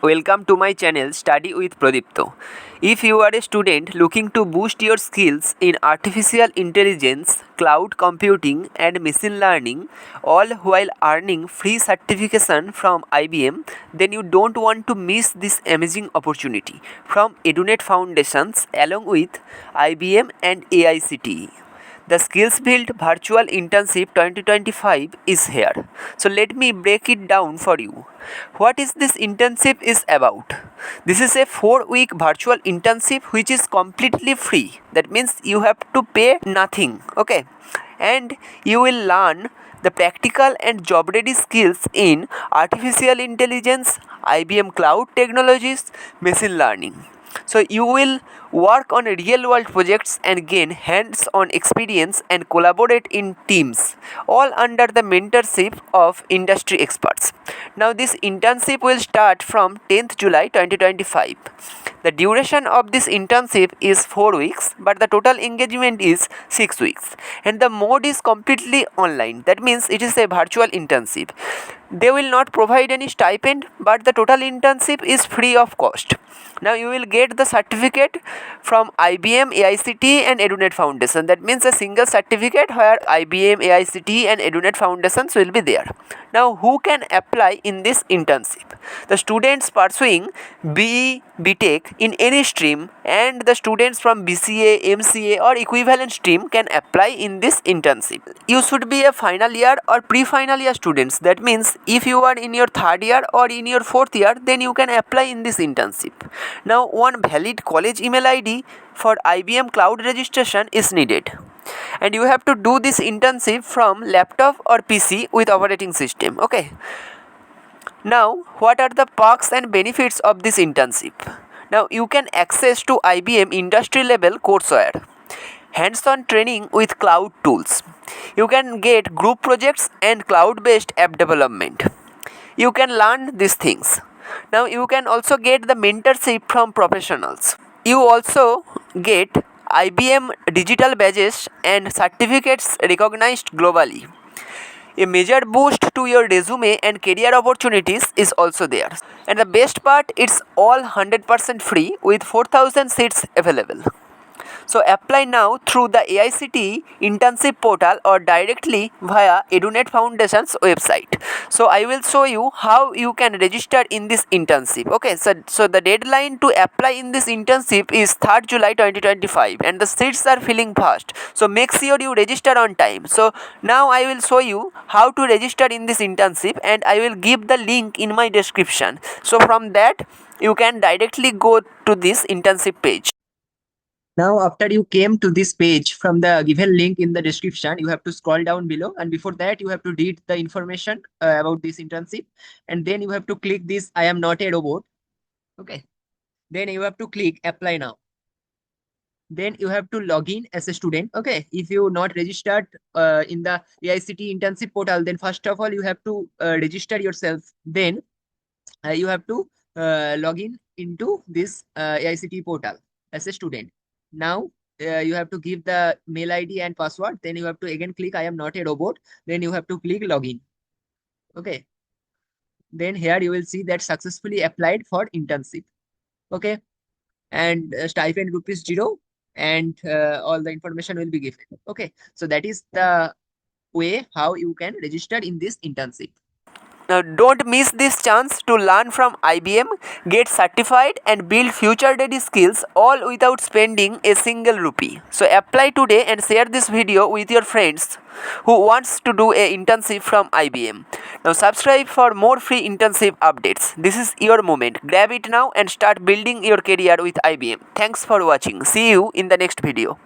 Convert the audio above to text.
Welcome to my channel Study with Pradipto. If you are a student looking to boost your skills in artificial intelligence, cloud computing and machine learning, all while earning free certification from IBM, then you don't want to miss this amazing opportunity from Edunet Foundations along with IBM and AICTE. The Skills Build Virtual Internship 2025 is here. So let me break it down for you. What is this internship is about? This is a 4-week virtual internship which is completely free. That means you have to pay nothing. Okay. And you will learn the practical and job ready skills in artificial intelligence, IBM cloud technologies, machine learning. So you will work on real world projects and gain hands on experience and collaborate in teams, all under the mentorship of industry experts. Now this internship will start from 10th July 2025. The duration of this internship is 4 weeks, but the total engagement is 6 weeks, and the mode is completely online. That means it is a virtual internship. They will not provide any stipend, but the total internship is free of cost. Now you will get the certificate from IBM, AICTE and Edunet Foundation. That means a single certificate where IBM, AICTE and Edunet Foundations will be there. Now who can apply in this internship? The students pursuing BE, B.Tech in any stream and the students from BCA, MCA or equivalent stream can apply in this internship. You should be a final year or pre-final year students. That means if you are in your third year or in your fourth year, then you can apply in this internship. Now one valid college email ID for IBM cloud registration is needed, and you have to do this internship from laptop or PC with operating system. Okay. Now what are the perks and benefits of this internship? Now you can access to IBM industry level Courseware, hands-on training with cloud tools. You can get group projects and cloud-based app development. You can learn these things. Now you can also get the mentorship from professionals. You also get IBM Digital Badges and certificates recognized globally. A major boost to your resume and career opportunities is also there. And the best part, it's all 100% free with 4,000 seats available. So apply now through the AICTE internship portal or directly via Edunet Foundation's website. So I will show you how you can register in this internship. Okay, so the deadline to apply in this internship is 3rd July 2025 and the seats are filling fast. So make sure you register on time. So now I will show you how to register in this internship and I will give the link in my description. So from that you can directly go to this internship page. Now, after you came to this page from the given link in the description, you have to scroll down below. And before that, you have to read the information about this internship. And then you have to click this, I am not a robot. Okay. Then you have to click apply now. Then you have to log in as a student. Okay. If you not registered in the AICTE internship portal, then first of all, you have to register yourself. Then you have to log in into this AICTE portal as a student. Now you have to give the mail ID and password. Then you have to again click I am not a robot. Then you have to click login. Okay. Then here you will see that successfully applied for internship. Okay. And stipend rupees 0 and all the information will be given. Okay. So that is the way how you can register in this internship. Now don't miss this chance to learn from IBM, get certified and build future ready skills all without spending a single rupee. So apply today and share this video with your friends who wants to do a internship from IBM. Now subscribe for more free internship updates. This is your moment. Grab it now and start building your career with IBM. Thanks for watching. See you in the next video.